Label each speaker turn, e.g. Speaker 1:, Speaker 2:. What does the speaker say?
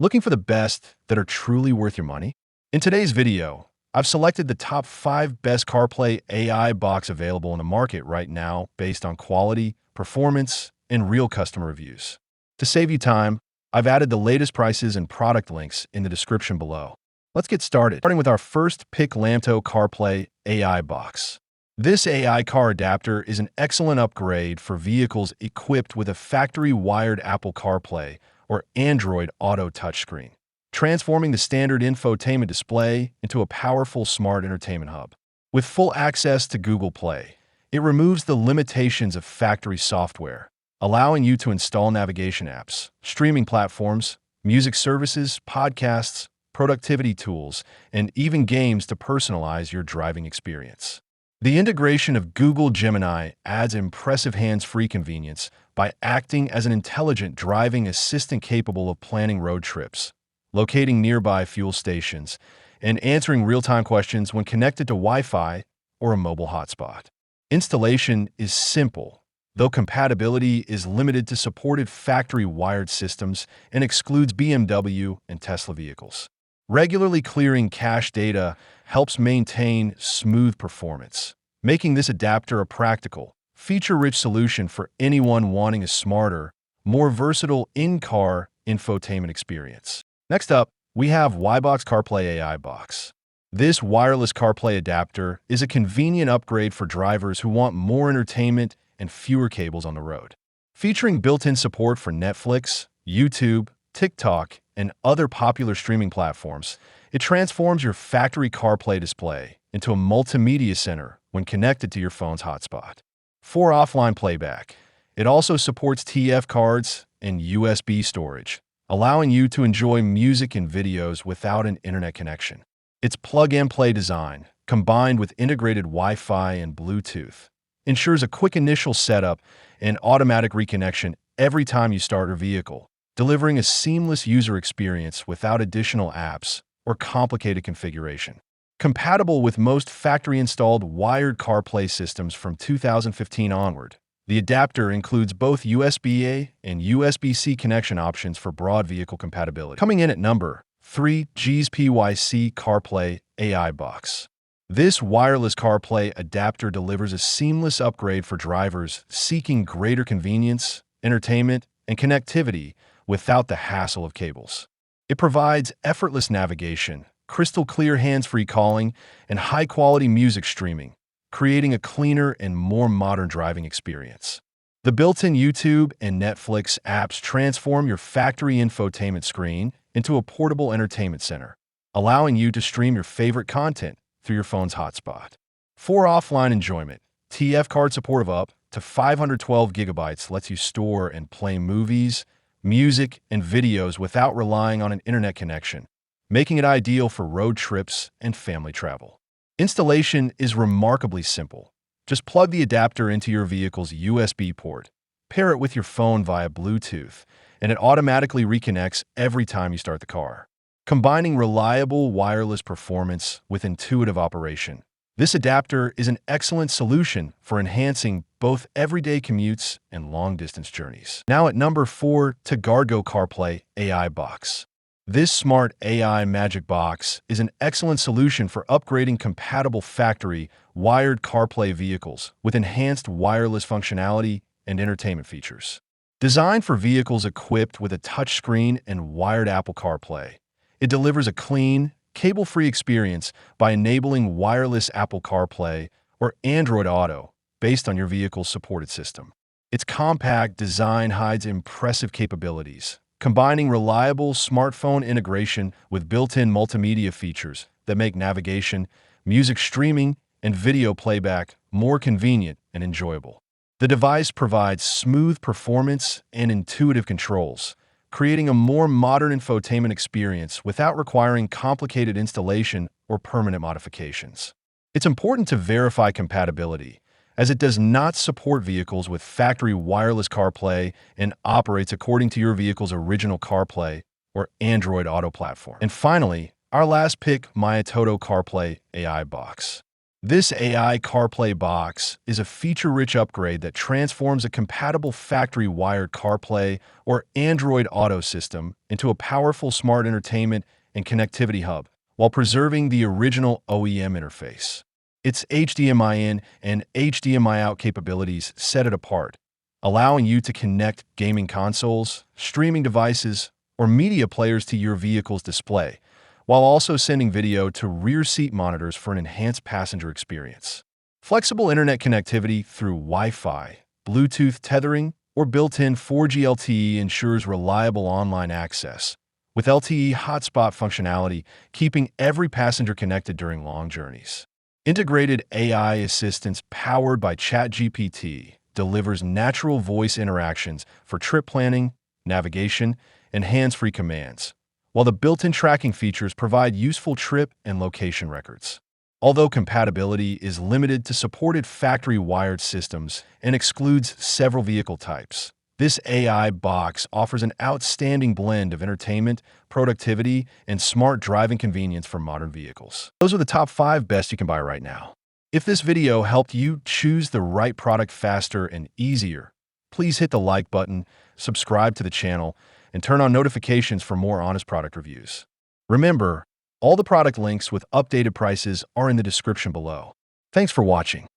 Speaker 1: Looking for the best that are truly worth your money? In today's video, I've selected the top 5 best CarPlay AI box available in the market right now based on quality, performance, and real customer reviews. To save you time, I've added the latest prices and product links in the description below. Let's get started, starting with our first pick, Lamto CarPlay AI Box. This AI car adapter is an excellent upgrade for vehicles equipped with a factory-wired Apple CarPlay or Android Auto touchscreen, transforming the standard infotainment display into a powerful smart entertainment hub. With full access to Google Play, it removes the limitations of factory software, allowing you to install navigation apps, streaming platforms, music services, podcasts, productivity tools, and even games to personalize your driving experience. The integration of Google Gemini adds impressive hands-free convenience by acting as an intelligent driving assistant capable of planning road trips, locating nearby fuel stations, and answering real-time questions when connected to Wi-Fi or a mobile hotspot. Installation is simple, though compatibility is limited to supported factory-wired systems and excludes BMW and Tesla vehicles. Regularly clearing cache data helps maintain smooth performance, making this adapter a practical, feature-rich solution for anyone wanting a smarter, more versatile in-car infotainment experience. Next up, we have Ybox CarPlay AI Box. This wireless CarPlay adapter is a convenient upgrade for drivers who want more entertainment and fewer cables on the road. Featuring built-in support for Netflix, YouTube, TikTok, and other popular streaming platforms, it transforms your factory CarPlay display into a multimedia center when connected to your phone's hotspot. For offline playback, it also supports TF cards and USB storage, allowing you to enjoy music and videos without an internet connection. Its plug-and-play design, combined with integrated Wi-Fi and Bluetooth, ensures a quick initial setup and automatic reconnection every time you start your vehicle, delivering a seamless user experience without additional apps or complicated configuration. Compatible with most factory-installed wired CarPlay systems from 2015 onward, the adapter includes both USB-A and USB-C connection options for broad vehicle compatibility. Coming in at number 3, GSPYC CarPlay AI Box. This wireless CarPlay adapter delivers a seamless upgrade for drivers seeking greater convenience, entertainment, and connectivity without the hassle of cables. It provides effortless navigation, crystal clear hands-free calling, and high-quality music streaming, creating a cleaner and more modern driving experience. The built-in YouTube and Netflix apps transform your factory infotainment screen into a portable entertainment center, allowing you to stream your favorite content through your phone's hotspot. For offline enjoyment, TF card support of up to 512 gigabytes lets you store and play movies, music, and videos without relying on an internet connection, making it ideal for road trips and family travel. Installation is remarkably simple. Just plug the adapter into your vehicle's USB port, pair it with your phone via Bluetooth, and it automatically reconnects every time you start the car. Combining reliable wireless performance with intuitive operation, this adapter is an excellent solution for enhancing both everyday commutes and long-distance journeys. Now at number 4, Gargo CarPlay AI Box. This smart AI magic box is an excellent solution for upgrading compatible factory wired CarPlay vehicles with enhanced wireless functionality and entertainment features. Designed for vehicles equipped with a touchscreen and wired Apple CarPlay, it delivers a clean, cable-free experience by enabling wireless Apple CarPlay or Android Auto based on your vehicle's supported system. Its compact design hides impressive capabilities, combining reliable smartphone integration with built-in multimedia features that make navigation, music streaming, and video playback more convenient and enjoyable. The device provides smooth performance and intuitive controls, creating a more modern infotainment experience without requiring complicated installation or permanent modifications. It's important to verify compatibility, as it does not support vehicles with factory wireless CarPlay and operates according to your vehicle's original CarPlay or Android Auto platform. And finally, our last pick, Toto CarPlay AI Box. This AI CarPlay box is a feature-rich upgrade that transforms a compatible factory-wired CarPlay or Android Auto system into a powerful smart entertainment and connectivity hub, while preserving the original OEM interface. Its HDMI in and HDMI out capabilities set it apart, allowing you to connect gaming consoles, streaming devices, or media players to your vehicle's display, while also sending video to rear seat monitors for an enhanced passenger experience. Flexible internet connectivity through Wi-Fi, Bluetooth tethering, or built-in 4G LTE ensures reliable online access, with LTE hotspot functionality keeping every passenger connected during long journeys. Integrated AI assistance powered by ChatGPT delivers natural voice interactions for trip planning, navigation, and hands-free commands, while the built-in tracking features provide useful trip and location records. Although compatibility is limited to supported factory-wired systems and excludes several vehicle types, this AI box offers an outstanding blend of entertainment, productivity, and smart driving convenience for modern vehicles. Those are the top 5 best you can buy right now. If this video helped you choose the right product faster and easier, please hit the like button, subscribe to the channel, and turn on notifications for more honest product reviews. Remember, all the product links with updated prices are in the description below. Thanks for watching.